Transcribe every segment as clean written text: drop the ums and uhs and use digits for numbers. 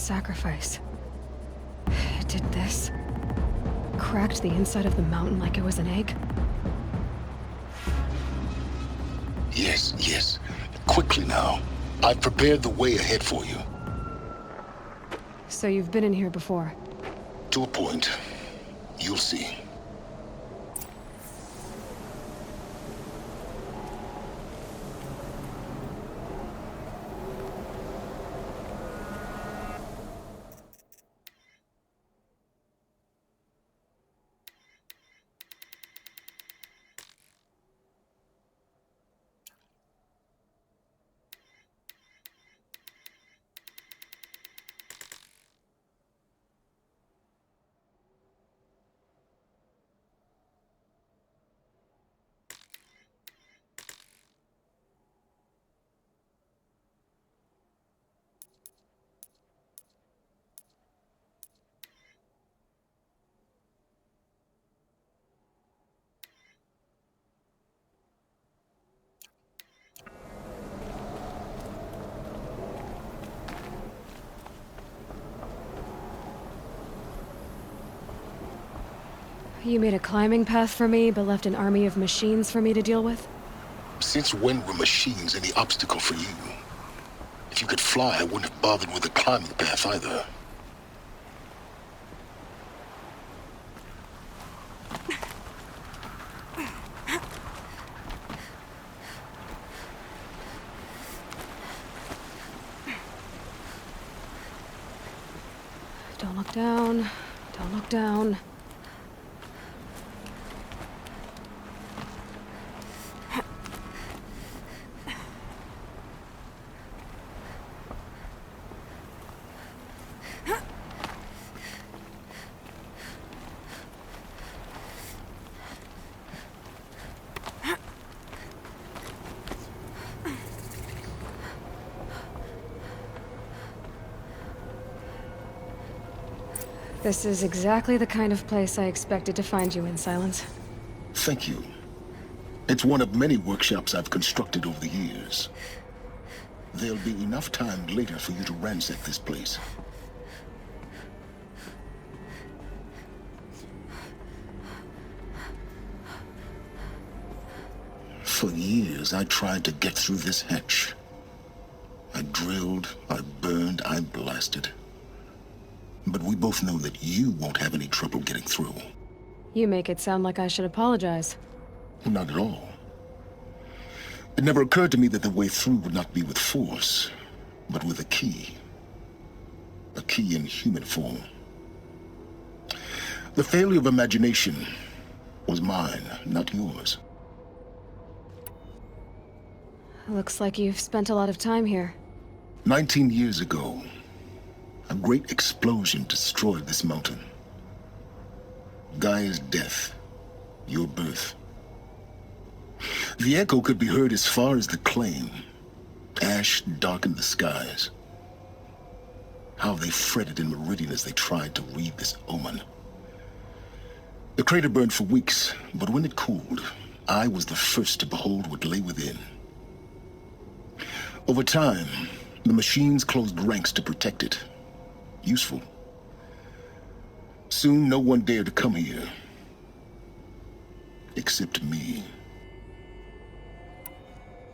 sacrifice. It did this. Cracked the inside of the mountain like it was an egg. Yes. Quickly now. I've prepared the way ahead for you. So you've been in here before? To a point. You'll see. You made a climbing path for me, but left an army of machines for me to deal with? Since when were machines any obstacle for you? If you could fly, I wouldn't have bothered with the climbing path either. Don't look down. Don't look down. This is exactly the kind of place I expected to find you in, Silence. Thank you. It's one of many workshops I've constructed over the years. There'll be enough time later for you to ransack this place. For years, I tried to get through this hatch. I drilled, I burned, I blasted. But we both know that you won't have any trouble getting through. You make it sound like I should apologize. Not at all. It never occurred to me that the way through would not be with force, but with a key. A key in human form. The failure of imagination was mine, not yours. Looks like you've spent a lot of time here. 19 years ago, a great explosion destroyed this mountain. Gaia's death, your birth. The echo could be heard as far as the claim. Ash darkened the skies. How they fretted in meridian as they tried to read this omen. The crater burned for weeks, but when it cooled, I was the first to behold what lay within. Over time, the machines closed ranks to protect it. Useful. Soon, no one dared to come here. Except me.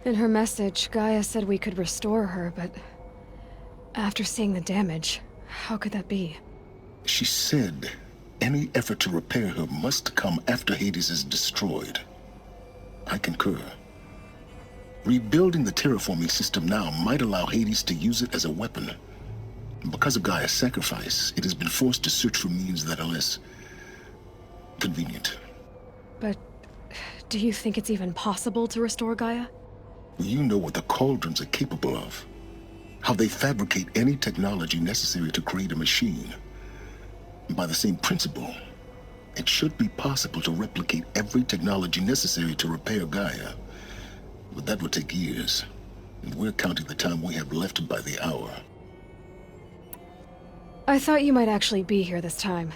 In her message, Gaia said we could restore her, but after seeing the damage, how could that be? She said any effort to repair her must come after Hades is destroyed. I concur. Rebuilding the terraforming system now might allow Hades to use it as a weapon. Because of Gaia's sacrifice, it has been forced to search for means that are less convenient. But do you think it's even possible to restore Gaia? You know what the cauldrons are capable of. How they fabricate any technology necessary to create a machine. By the same principle, it should be possible to replicate every technology necessary to repair Gaia. But that would take years, and we're counting the time we have left by the hour. I thought you might actually be here this time.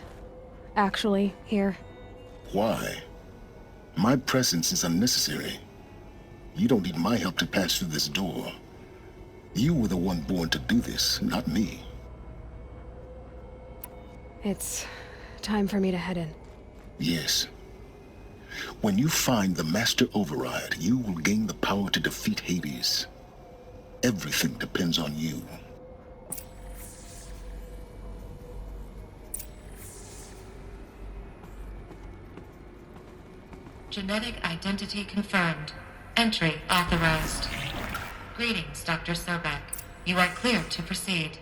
Actually, here. Why? My presence is unnecessary. You don't need my help to pass through this door. You were the one born to do this, not me. It's time for me to head in. Yes. When you find the Master Override, you will gain the power to defeat Hades. Everything depends on you. Genetic identity confirmed. Entry authorized. Greetings, Dr. Sobek. You are cleared to proceed.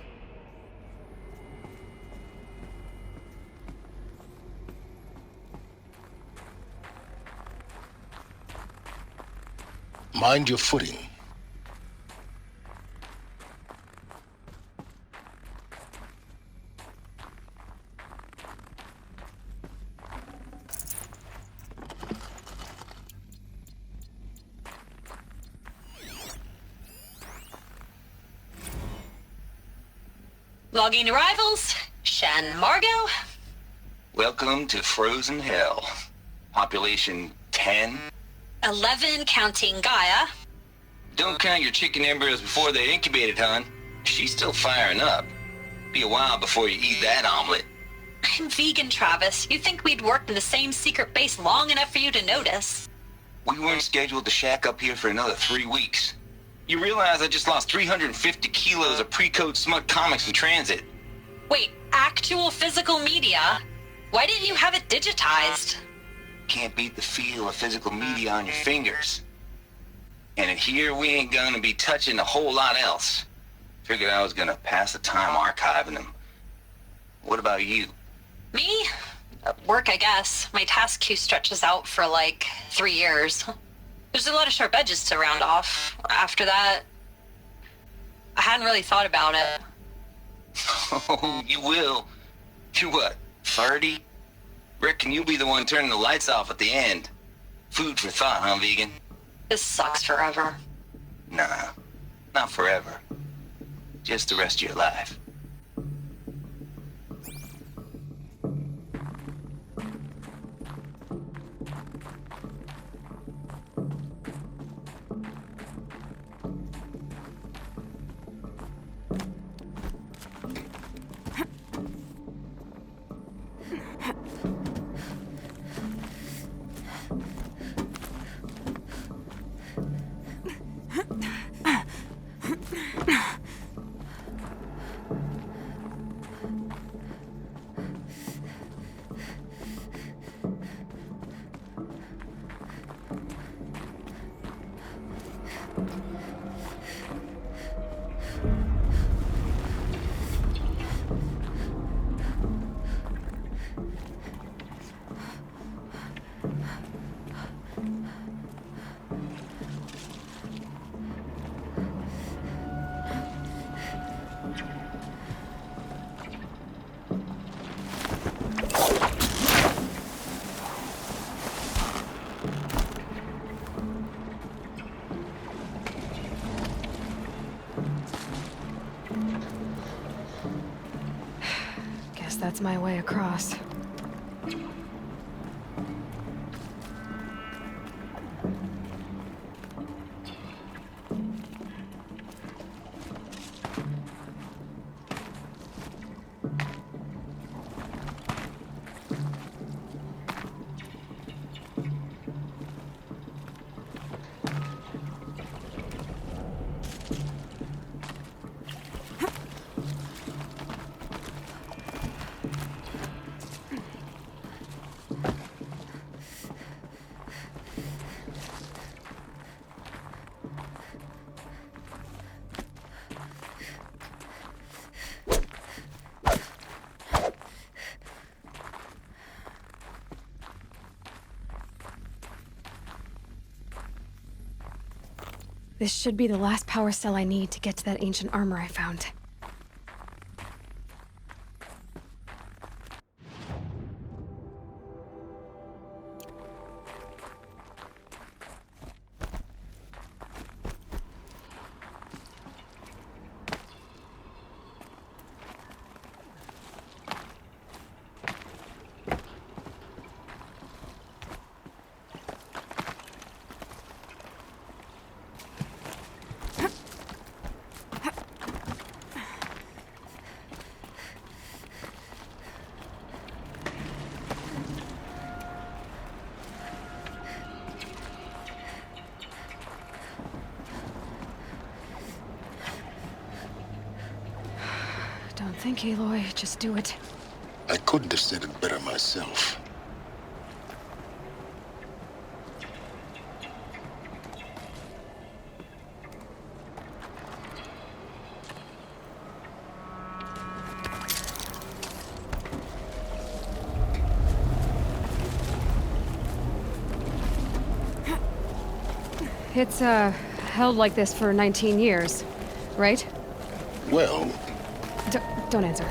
Mind your footing. Logging arrivals. Shen Margot. Welcome to Frozen Hell. Population 10. 11 counting Gaia. Don't count your chicken embryos before they're incubated, hon. She's still firing up. Be a while before you eat that omelet. I'm vegan, Travis. You'd think we'd worked in the same secret base long enough for you to notice. We weren't scheduled to shack up here for another 3 weeks. You realize I just lost 350 kilos of pre-code smut comics in transit. Wait, actual physical media? Why didn't you have it digitized? Can't beat the feel of physical media on your fingers. And in here, we ain't gonna be touching a whole lot else. Figured I was gonna pass the time archiving them. What about you? Me? Work, I guess. My task queue stretches out for like 3 years. There's a lot of sharp edges to round off. After that, I hadn't really thought about it. Oh, you will. You're what, 30? Reckon you'll be the one turning the lights off at the end. Food for thought, huh, vegan? This sucks forever. Nah, not forever. Just the rest of your life. Guess that's my way across. This should be the last power cell I need to get to that ancient armor I found. think, Aloy. Just do it. I couldn't have said it better myself. It's, held like this for 19 years, right? Well, Don't answer.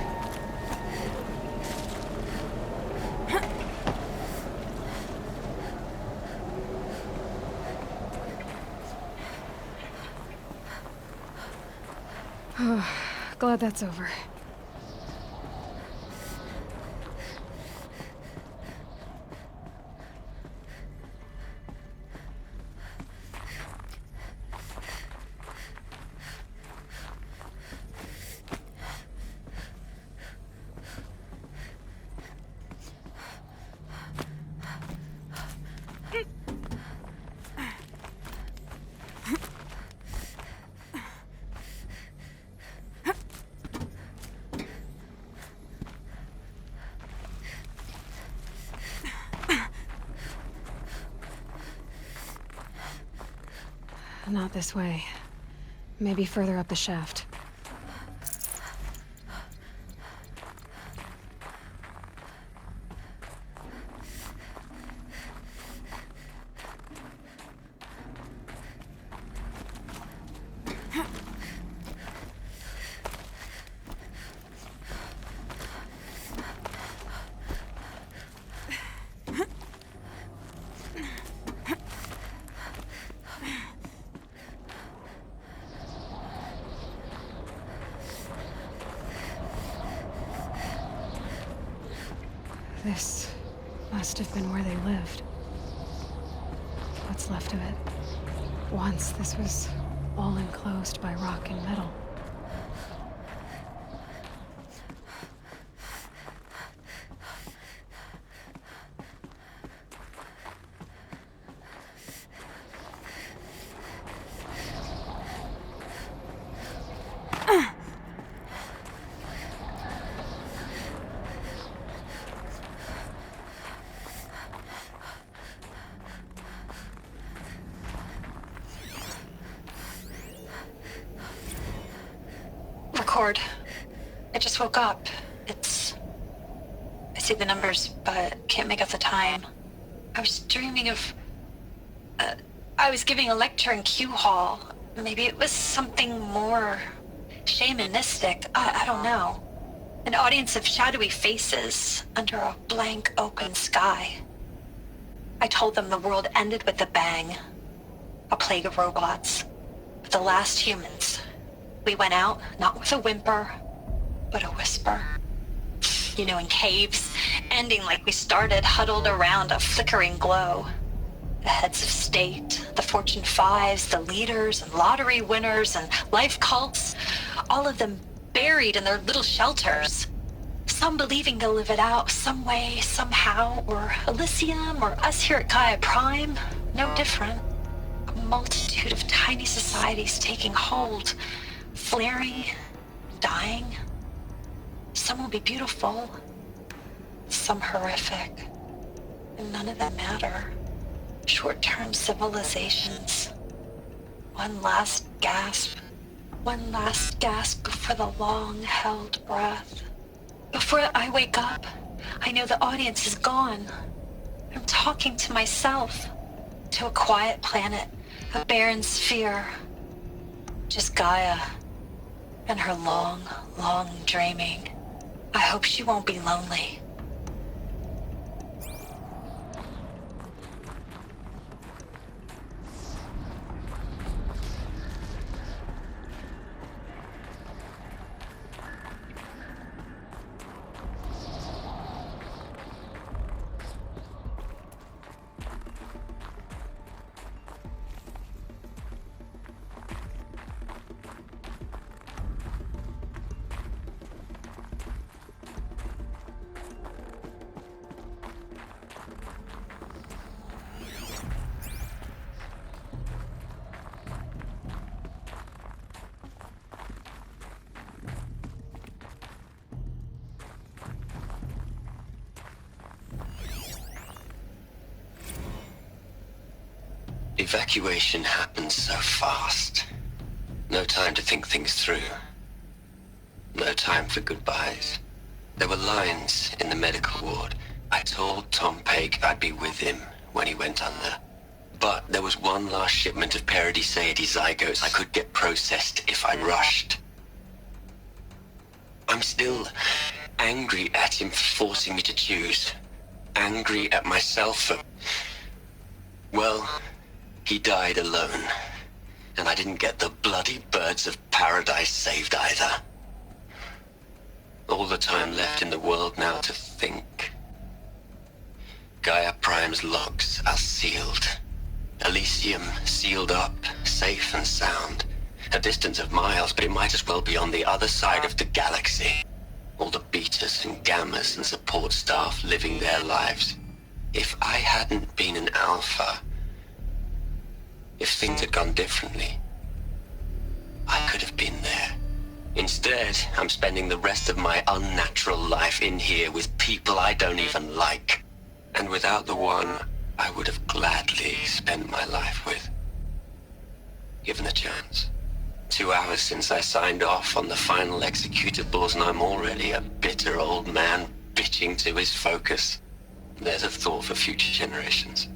Glad that's over. Not this way. Maybe further up the shaft. This must have been where they lived. What's left of it. Once this was all enclosed by rock and metal. Record. I just woke up. I see the numbers, but can't make out the time. I was dreaming of... I was giving a lecture in Q Hall. Maybe it was something more shamanistic. I don't know. An audience of shadowy faces under a blank open sky. I told them the world ended with a bang. A plague of robots. The last humans. We went out, not with a whimper, but a whisper. You know, in caves, ending like we started, huddled around a flickering glow. The heads of state, the Fortune 5s, the leaders and lottery winners and life cults, all of them buried in their little shelters. Some believing they'll live it out some way, somehow, or Elysium, or us here at Gaia Prime, no different. A multitude of tiny societies taking hold, flaring, dying. Some will be beautiful, some horrific, and none of them matter. Short-term civilizations. One last gasp before the long-held breath. Before I wake up, I know the audience is gone. I'm talking to myself, to a quiet planet, a barren sphere. Just Gaia and her long, long dreaming. I hope she won't be lonely. Evacuation happened so fast. No time to think things through. No time for goodbyes. There were lines in the medical ward. I told Tom Pake I'd be with him when he went under. But there was one last shipment of Paradiseidae zygotes I could get processed if I rushed. I'm still angry at him for forcing me to choose. Angry at myself for... Well, he died alone. And I didn't get the bloody birds of paradise saved either. All the time left in the world now to think. Gaia Prime's locks are sealed. Elysium sealed up, safe and sound. A distance of miles, but it might as well be on the other side of the galaxy. All the betas and gammas and support staff living their lives. If I hadn't been an alpha, if things had gone differently, I could have been there. Instead, I'm spending the rest of my unnatural life in here with people I don't even like. And without the one I would have gladly spent my life with. Given the chance. 2 hours since I signed off on the final executables and I'm already a bitter old man bitching to his focus. There's a thought for future generations.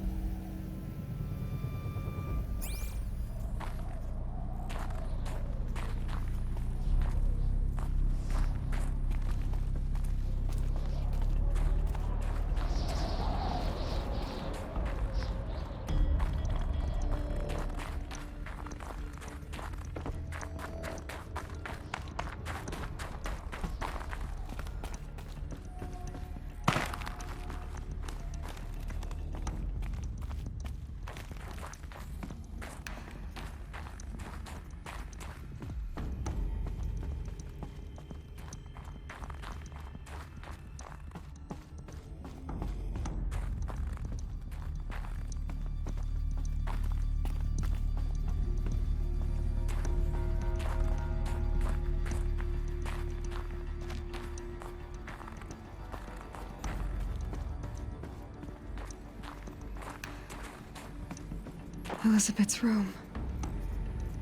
Elizabeth's room.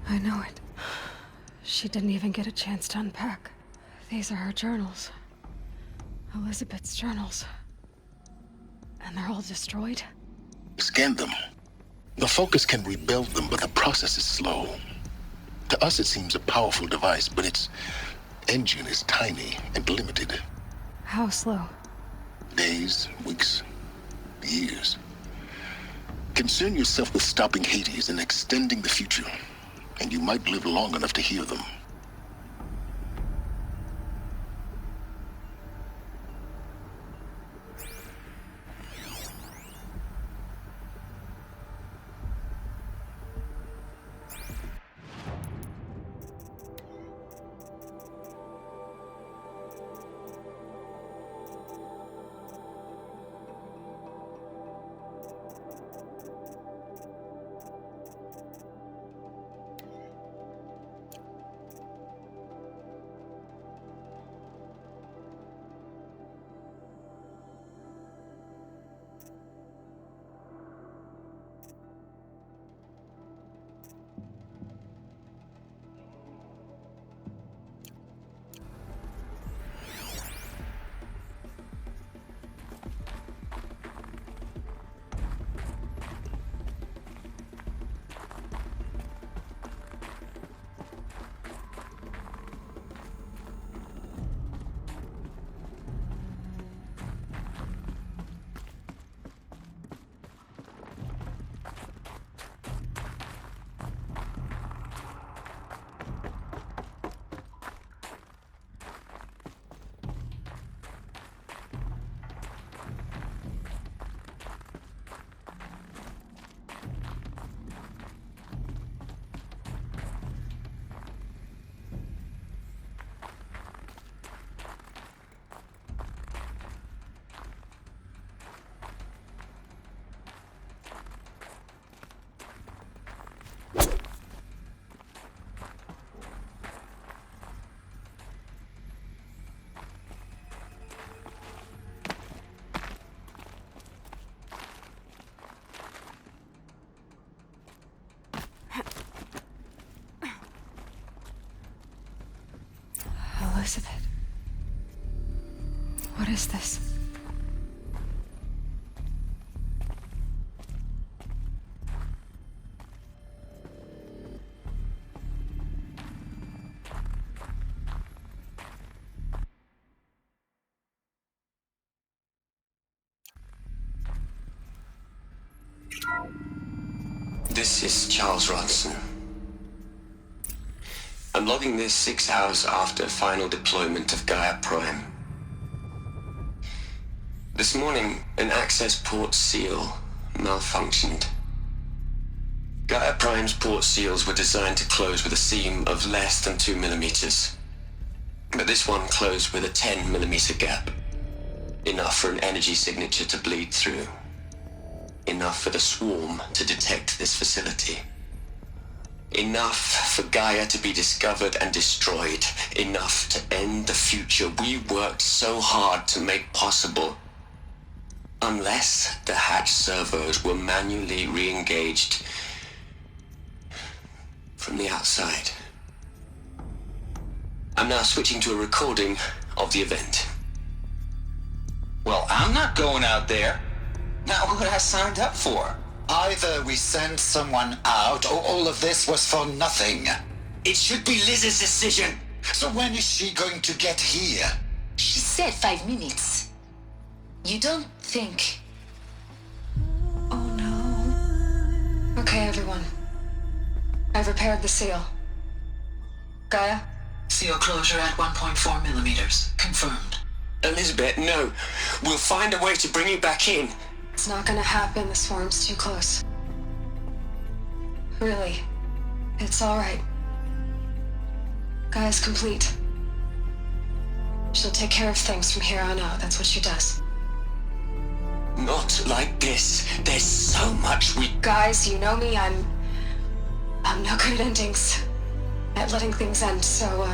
I know it. She didn't even get a chance to unpack. These are her journals. Elizabeth's journals. And they're all destroyed? Scan them. The Focus can rebuild them, but the process is slow. To us, it seems a powerful device, but its engine is tiny and limited. How slow? Days, weeks, years. Concern yourself with stopping Hades and extending the future, and you might live long enough to hear them. Elizabeth. What is this? This is Charles Ronson. I'm logging this 6 hours after final deployment of Gaia Prime. This morning, an access port seal malfunctioned. Gaia Prime's port seals were designed to close with a seam of less than 2 millimeters. But this one closed with a 10 millimeter gap. Enough for an energy signature to bleed through. Enough for the swarm to detect this facility. Enough for Gaia to be discovered and destroyed. Enough to end the future we worked so hard to make possible. Unless the hatch servos were manually re-engaged from the outside. I'm now switching to a recording of the event. Well, I'm not going out there. Not what I signed up for. Either we send someone out, or all of this was for nothing. It should be Liz's decision. So when is she going to get here? She said 5 minutes. You don't think... Oh no. Okay, everyone. I've repaired the seal. Gaia? Seal closure at 1.4 millimeters. Confirmed. Elizabeth, no. We'll find a way to bring you back in. It's not gonna happen. The swarm's too close. Really. It's alright. Gaia's complete. She'll take care of things from here on out. That's what she does. Not like this. There's so much we... Guys, you know me. I'm no good at endings. At letting things end, so,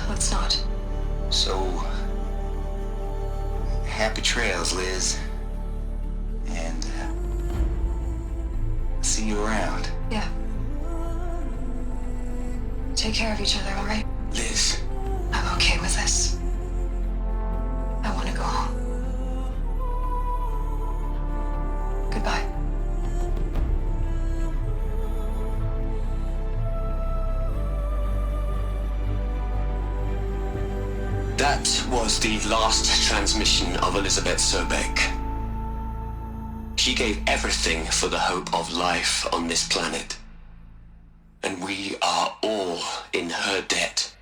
let's not. So, happy trails, Liz. And, see you around. Yeah. Take care of each other, alright? Liz. I'm okay with this. I want to go home. Goodbye. That was the last transmission of Elizabeth Sobek. She gave everything for the hope of life on this planet. And we are all in her debt.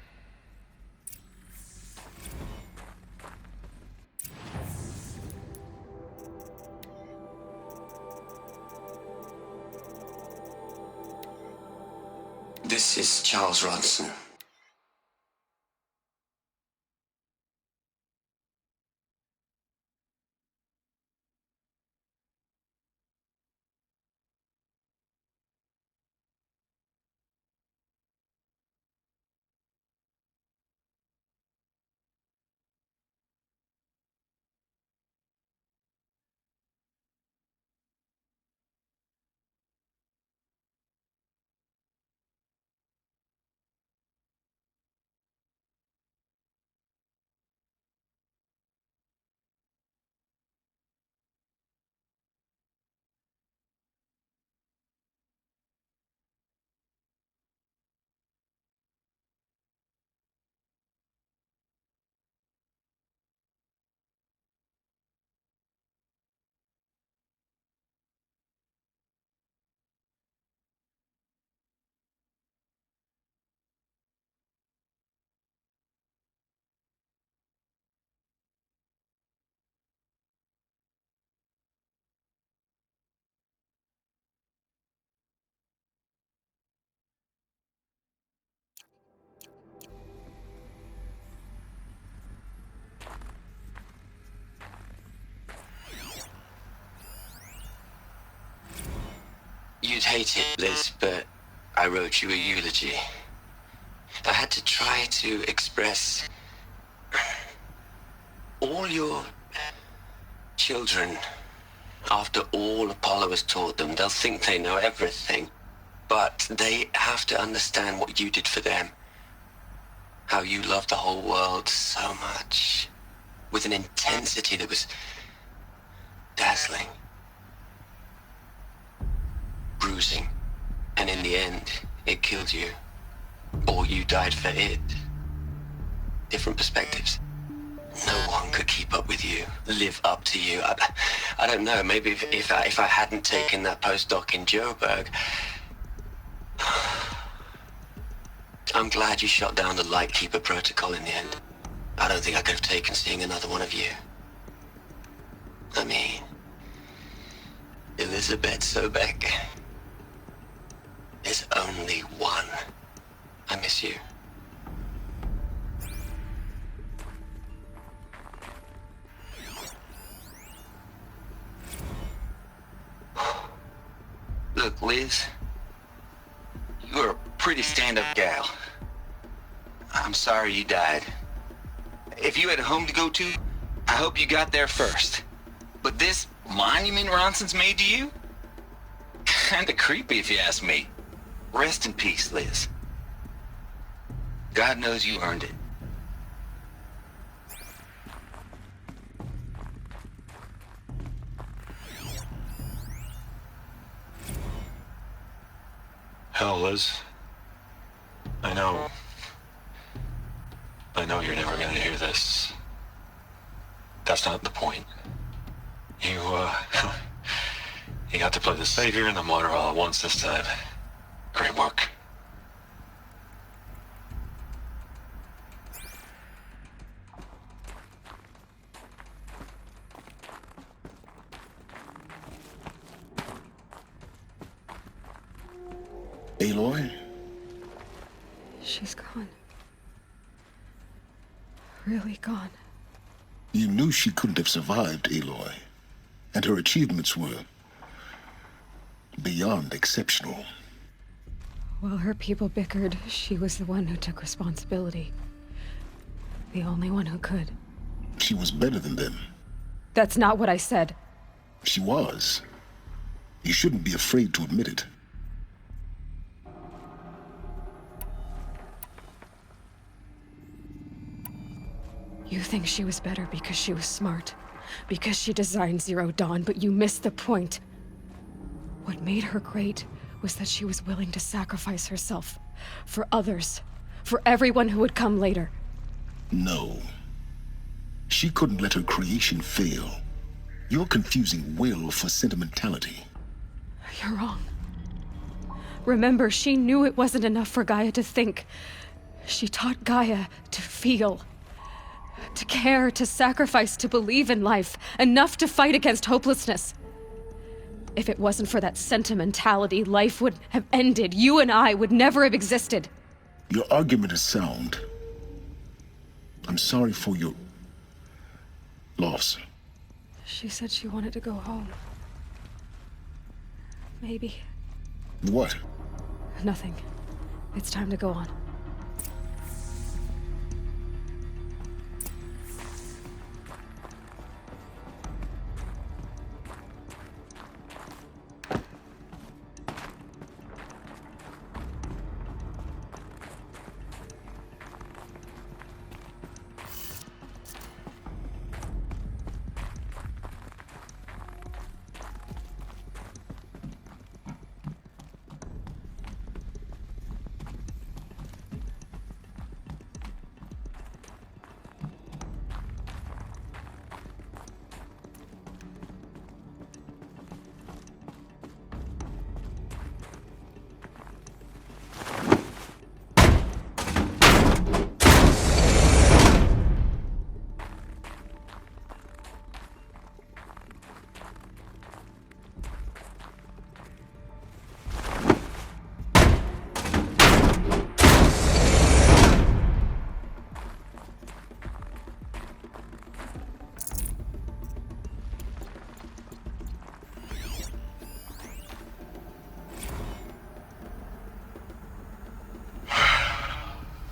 This is Charles Ronson. You'd hate it, Liz, but I wrote you a eulogy. I had to try to express all your children. After all Apollo has taught them, they'll think they know everything. But they have to understand what you did for them. How you loved the whole world so much. With an intensity that was dazzling. Bruising. And in the end, it killed you. Or you died for it. Different perspectives. No one could keep up with you, live up to you. I don't know, maybe if I hadn't taken that postdoc in Joburg... I'm glad you shot down the Lightkeeper protocol in the end. I don't think I could have taken seeing another one of you. I mean... Elizabeth Sobek. There's only one. I miss you. Look, Liz, you're a pretty stand-up gal. I'm sorry you died. If you had a home to go to, I hope you got there first. But this monument Ronson's made to you? Kinda creepy if you ask me. Rest in peace, Liz. God knows you earned it. Hell, Liz. I know you're never gonna hear this. That's not the point. You got to play the savior and the martyr all at once this time. Great work. Aloy? She's gone. Really gone. You knew she couldn't have survived, Aloy. And her achievements were beyond exceptional. While her people bickered, she was the one who took responsibility. The only one who could. She was better than them. That's not what I said. She was. You shouldn't be afraid to admit it. You think she was better because she was smart, because she designed Zero Dawn, but you missed the point. What made her great was that she was willing to sacrifice herself for others, for everyone who would come later. No. She couldn't let her creation fail. You're confusing will for sentimentality. You're wrong. Remember, she knew it wasn't enough for Gaia to think. She taught Gaia to feel. To care, to sacrifice, to believe in life. Enough to fight against hopelessness. If it wasn't for that sentimentality, life would have ended. You and I would never have existed. Your argument is sound. I'm sorry for your loss. She said she wanted to go home. Maybe. What? Nothing. It's time to go on.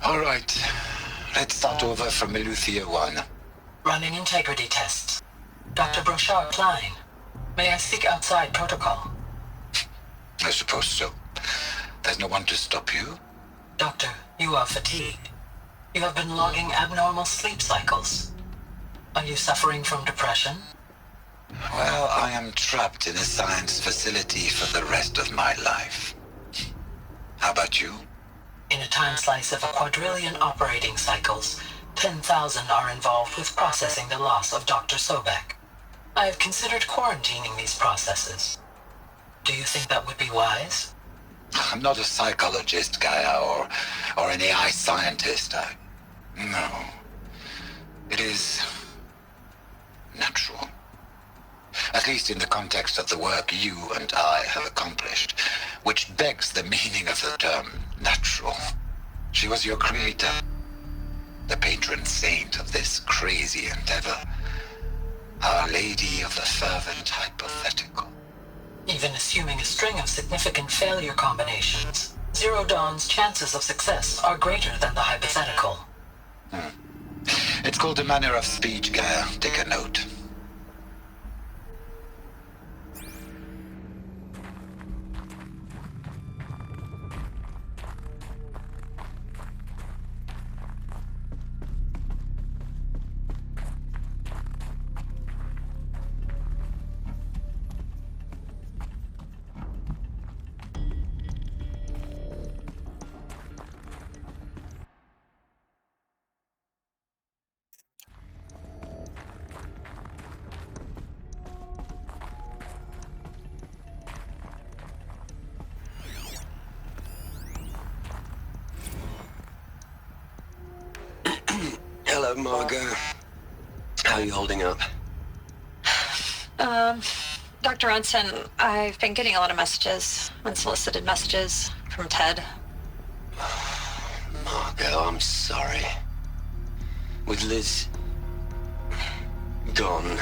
All right. Let's start over from Eleuthia 1. Running integrity tests. Dr. Brochard Klein. May I speak outside protocol? I suppose so. There's no one to stop you. Doctor, you are fatigued. You have been logging abnormal sleep cycles. Are you suffering from depression? Well, I am trapped in a science facility for the rest of my life. How about you? In a time slice of a quadrillion operating cycles, 10,000 are involved with processing the loss of Dr. Sobek. I have considered quarantining these processes. Do you think that would be wise? I'm not a psychologist, Gaia, or an AI scientist. No. It is natural. At least in the context of the work you and I have accomplished, which begs the meaning of the term natural. She was your creator, the patron saint of this crazy endeavor, Our Lady of the Fervent Hypothetical. Even assuming a string of significant failure combinations, Zero Dawn's chances of success are greater than the hypothetical. It's called a manner of speech, Gaia. Take a note. Hello, Margot. How are you holding up? Dr. Ronson, I've been getting a lot of messages, unsolicited messages from Ted. Margot, I'm sorry. With Liz gone,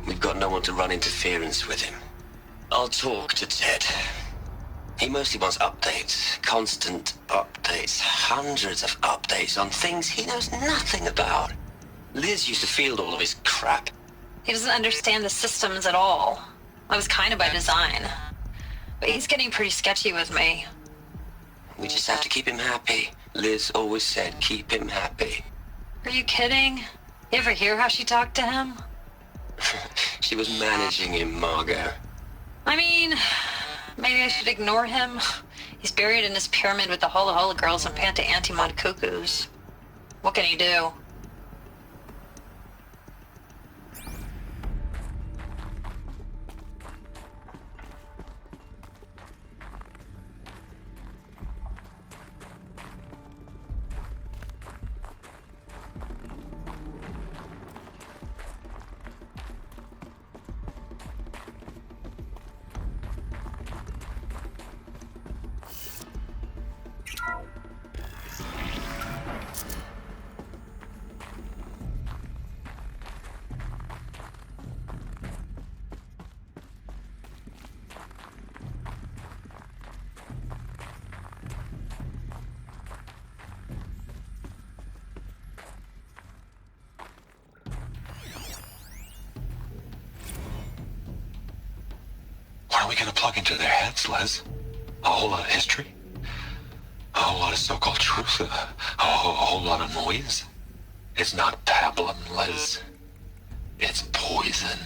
we've got no one to run interference with him. I'll talk to Ted. He mostly wants updates, constant updates, hundreds of updates on things he knows nothing about. Liz used to field all of his crap. He doesn't understand the systems at all. That was kind of by design. But he's getting pretty sketchy with me. We just have to keep him happy. Liz always said keep him happy. Are you kidding? You ever hear how she talked to him? She was managing him, Margot. I mean, maybe I should ignore him. He's buried in his pyramid with the Hola Hola girls and Panta Antimod cuckoos. What can he do? What are we gonna plug into their heads, Liz? A whole lot of history? A whole lot of so-called truth? A whole lot of noise? It's not pablum, Liz. It's poison.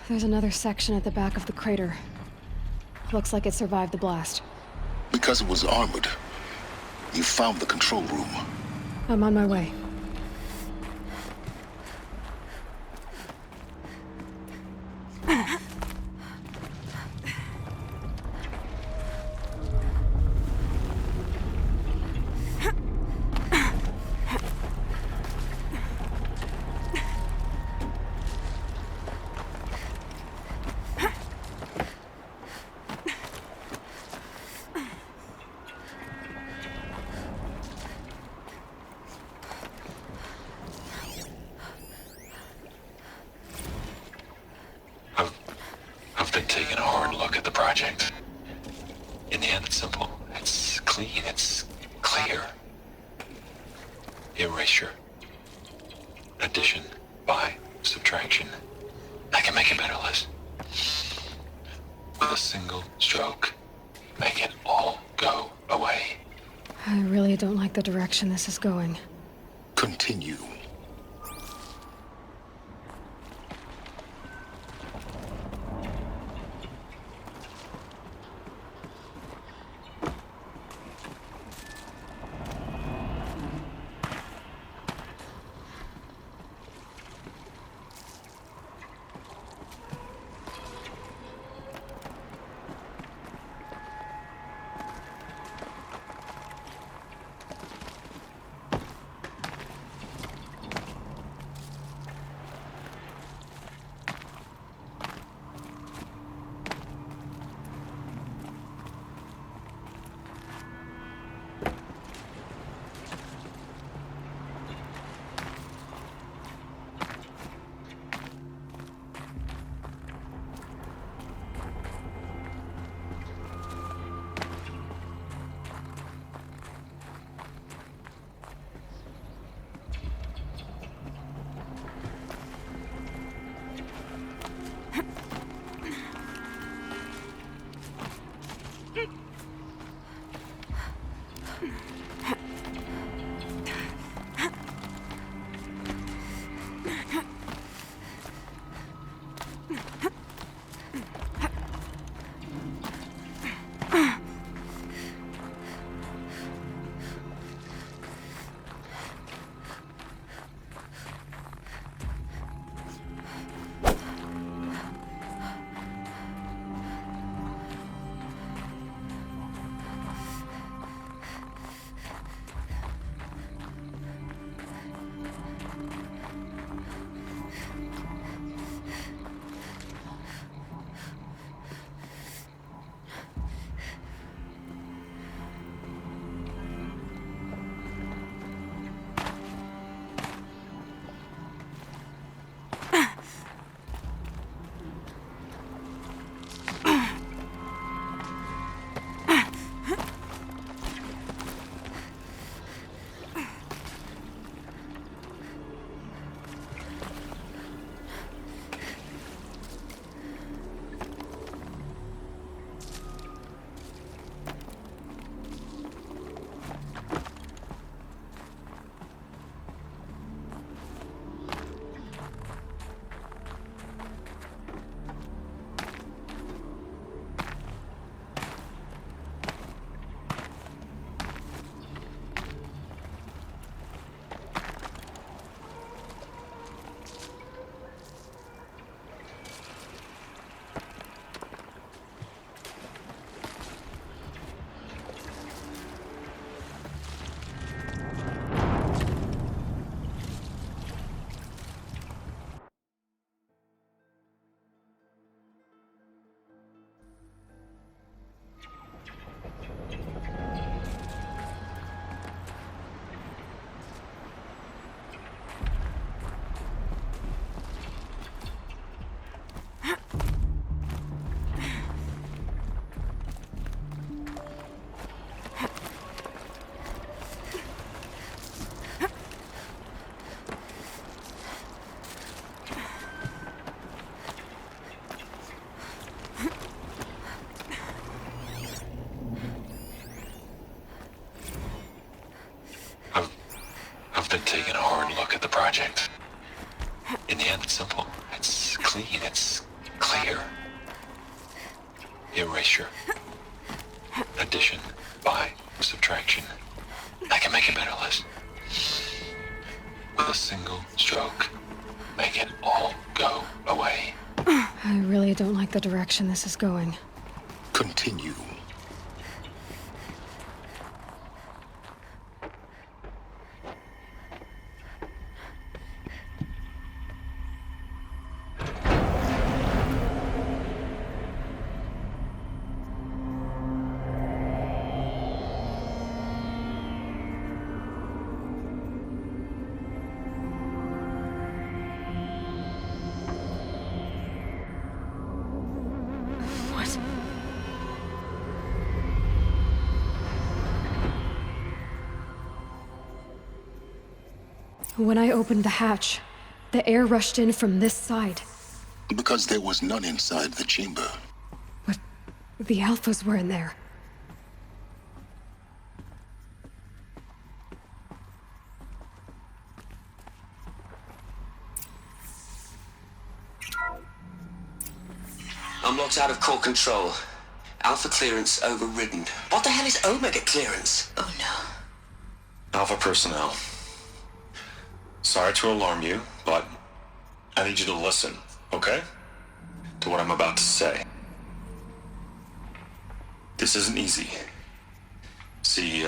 There's another section at the back of the crater. Looks like it survived the blast. Because it was armored, you found the control room. I'm on my way. I've been taking a hard look at the project. In the end, it's simple. It's clean. It's clear. Erasure. Addition by subtraction. I can make it better, Liz. With a single stroke, make it all go away. I really don't like the direction this is going. Continue. Been taking a hard look at the project. In the end, it's simple. It's clean. It's clear. Erasure. Addition. By. Subtraction. I can make it better, Liz. With a single stroke, make it all go away. I really don't like the direction this is going. Continue. What? When I opened the hatch, the air rushed in from this side. Because there was none inside the chamber. But the Alphas were in there. Unlocked out of core control. Alpha clearance overridden. What the hell is Omega clearance? Oh no. Alpha personnel. Sorry to alarm you, but I need you to listen, okay? To what I'm about to say. This isn't easy. See,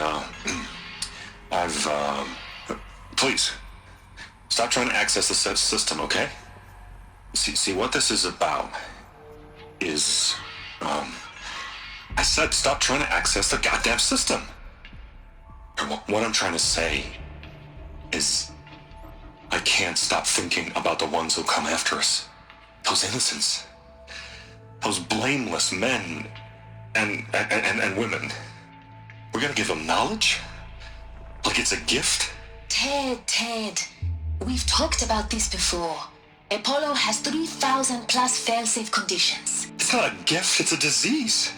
please, stop trying to access the system, okay? See, what this is about is, I said stop trying to access the goddamn system. And what I'm trying to say is, I can't stop thinking about the ones who come after us. Those innocents. Those blameless men and women. We're gonna give them knowledge? Like it's a gift? Ted. We've talked about this before. Apollo has 3,000 plus fail-safe conditions. It's not a gift, it's a disease.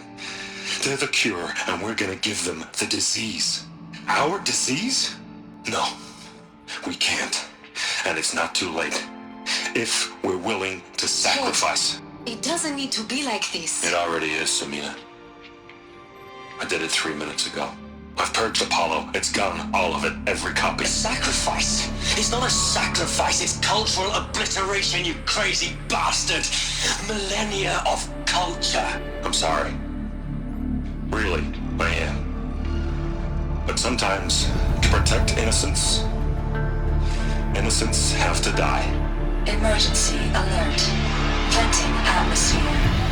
They're the cure, and we're gonna give them the disease. Our disease? No, we can't. And it's not too late. If we're willing to sacrifice. It doesn't need to be like this. It already is, Samina. I did it 3 minutes ago. I've purged Apollo. It's gone. All of it. Every copy. A sacrifice? It's not a sacrifice, it's cultural obliteration, you crazy bastard! Millennia of culture! I'm sorry. Really, I am. But sometimes, to protect innocence, innocents have to die. Emergency alert. Venting atmosphere.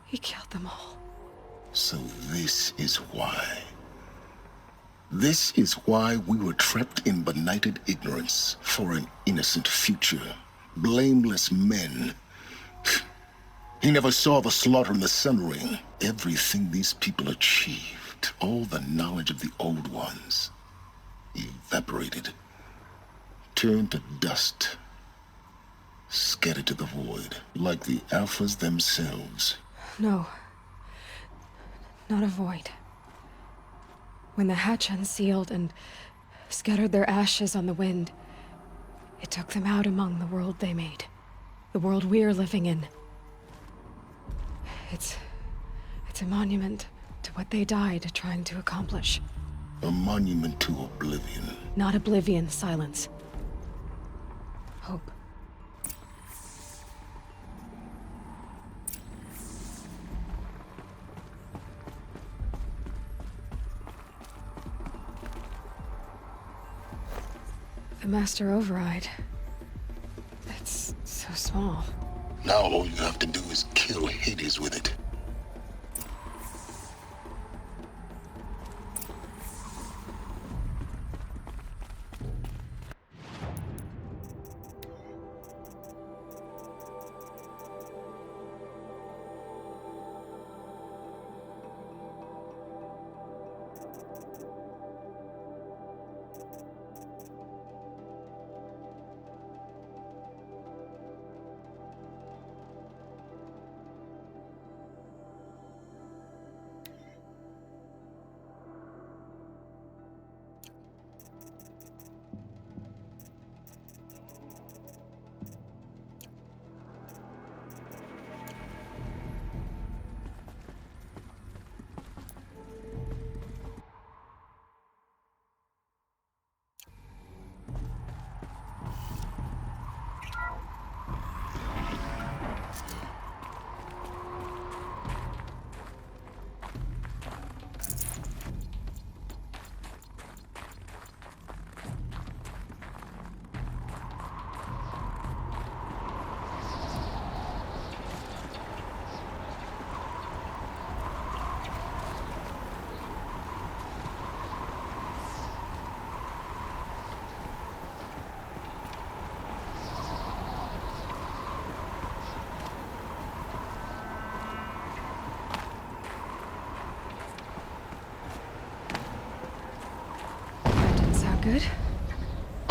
He killed them all. So this is why. This is why we were trapped in benighted ignorance for an innocent future. Blameless men. He never saw the slaughter in the Sun Ring. Everything these people achieved, all the knowledge of the old ones, evaporated, turned to dust, scattered to the void, like the Alphas themselves. No. Not a void. When the hatch unsealed and scattered their ashes on the wind, it took them out among the world they made. The world we're living in. It's a monument to what they died trying to accomplish. A monument to oblivion. Not oblivion, silence. Hope. The master override. It's so small. Now all you have to do is kill Hades with it.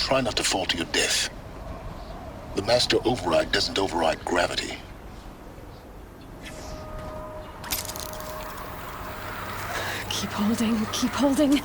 try not to fall to your death. The master override doesn't override gravity. Keep holding, keep holding.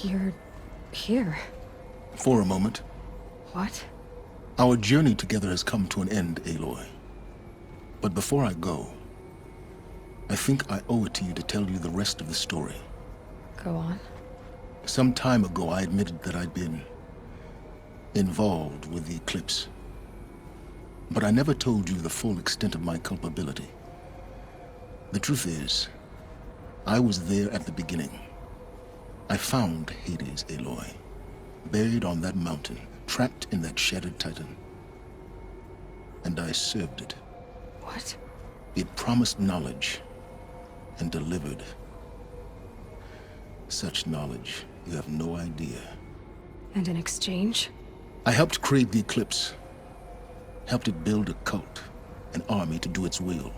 You're here. For a moment. What? Our journey together has come to an end, Aloy. But before I go, I think I owe it to you to tell you the rest of the story. Go on. Some time ago, I admitted that I'd been involved with the eclipse. But I never told you the full extent of my culpability. The truth is, I was there at the beginning. I found Hades, Aloy, buried on that mountain, trapped in that shattered titan. And I served it. What? It promised knowledge and delivered. Such knowledge, you have no idea. And in exchange? I helped create the eclipse. Helped it build a cult, an army to do its will.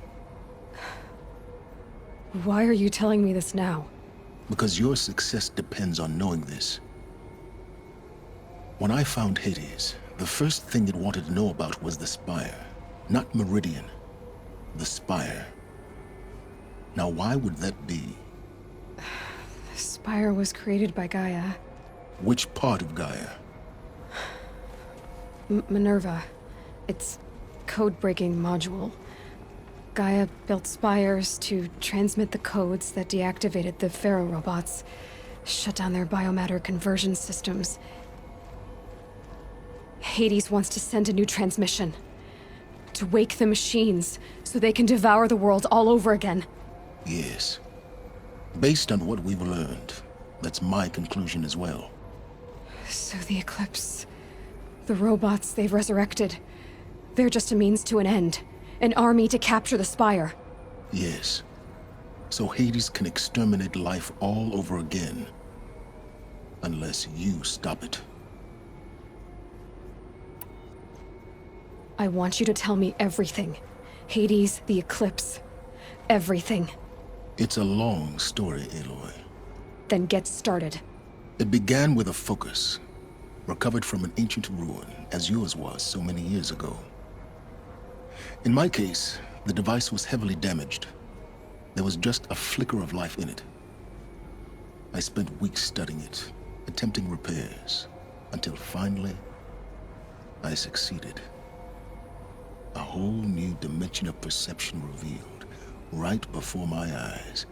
Why are you telling me this now? Because your success depends on knowing this. When I found Hades, the first thing it wanted to know about was the Spire. Not Meridian. The Spire. Now, why would that be? The Spire was created by Gaia. Which part of Gaia? Minerva. Its code-breaking module. Gaia built spires to transmit the codes that deactivated the Pharaoh robots, shut down their biomatter conversion systems. Hades wants to send a new transmission. To wake the machines, so they can devour the world all over again. Yes. Based on what we've learned, that's my conclusion as well. So the Eclipse... the robots they've resurrected... they're just a means to an end. An army to capture the Spire. Yes. So Hades can exterminate life all over again. Unless you stop it. I want you to tell me everything. Hades, the Eclipse. Everything. It's a long story, Aloy. Then get started. It began with a focus. Recovered from an ancient ruin, as yours was so many years ago. In my case, the device was heavily damaged. There was just a flicker of life in it. I spent weeks studying it, attempting repairs, until finally, I succeeded. A whole new dimension of perception revealed, right before my eyes.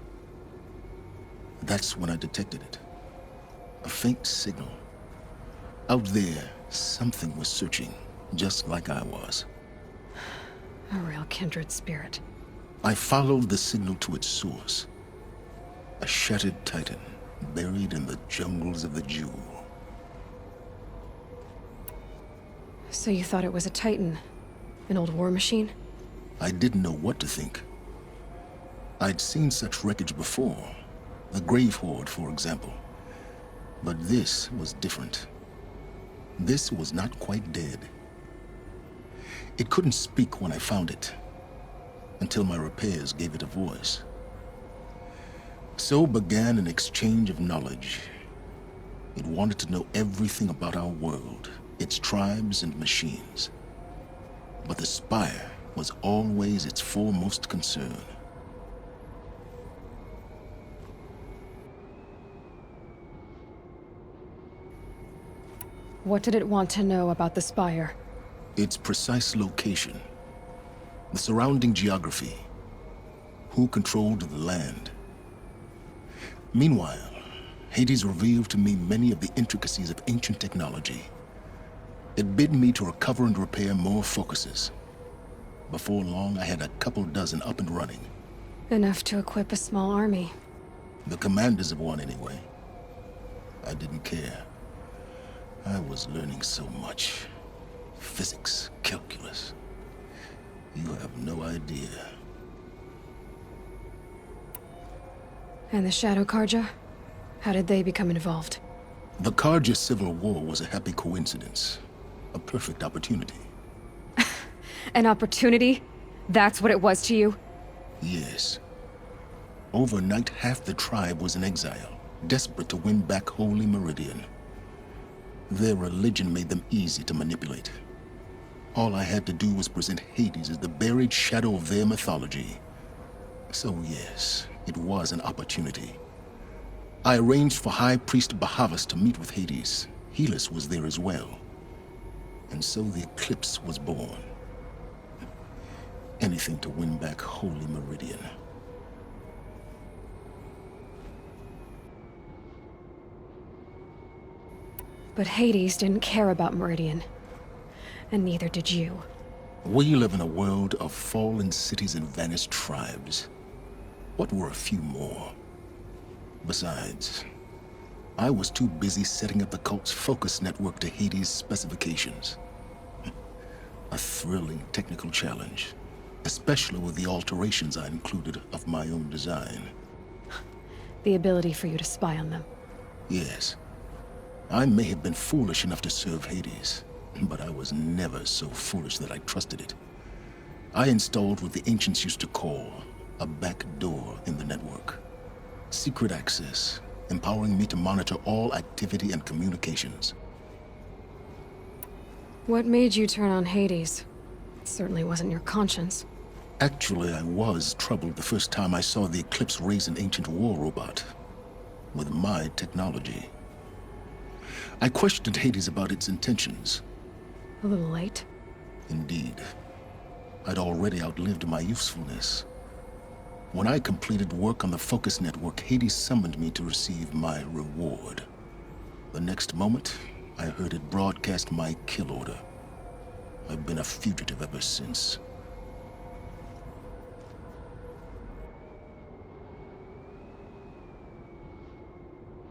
That's when I detected it. A faint signal. Out there, something was searching, just like I was. A real kindred spirit. I followed the signal to its source. A shattered titan, buried in the jungles of the Jewel. So you thought it was a titan? An old war machine? I didn't know what to think. I'd seen such wreckage before. The Grave Horde, for example. But this was different. This was not quite dead. It couldn't speak when I found it, until my repairs gave it a voice. So began an exchange of knowledge. It wanted to know everything about our world, its tribes and machines. But the Spire was always its foremost concern. What did it want to know about the Spire? Its precise location, the surrounding geography, who controlled the land. Meanwhile, Hades revealed to me many of the intricacies of ancient technology. It bid me to recover and repair more focuses. Before long, I had a couple dozen up and running. Enough to equip a small army. The commanders of one, anyway. I didn't care. I was learning so much. Physics, calculus. You have no idea. And the Shadow Karja? How did they become involved? The Karja Civil War was a happy coincidence. A perfect opportunity. An opportunity? That's what it was to you? Yes. Overnight, half the tribe was in exile, desperate to win back Holy Meridian. Their religion made them easy to manipulate. All I had to do was present Hades as the buried shadow of their mythology. So yes, it was an opportunity. I arranged for High Priest Bahavas to meet with Hades. Helis was there as well. And so the eclipse was born. Anything to win back Holy Meridian. But Hades didn't care about Meridian. And neither did you. We live in a world of fallen cities and vanished tribes. What were a few more? Besides, I was too busy setting up the cult's focus network to Hades' specifications. A thrilling technical challenge, especially with the alterations I included of my own design. The ability for you to spy on them. Yes. I may have been foolish enough to serve Hades, but I was never so foolish that I trusted it. I installed what the ancients used to call a back door in the network. Secret access, empowering me to monitor all activity and communications. What made you turn on Hades? It certainly wasn't your conscience. Actually, I was troubled the first time I saw the Eclipse raise an ancient war robot. With my technology. I questioned Hades about its intentions. A little late. Indeed. I'd already outlived my usefulness. When I completed work on the Focus Network, Hades summoned me to receive my reward. The next moment, I heard it broadcast my kill order. I've been a fugitive ever since.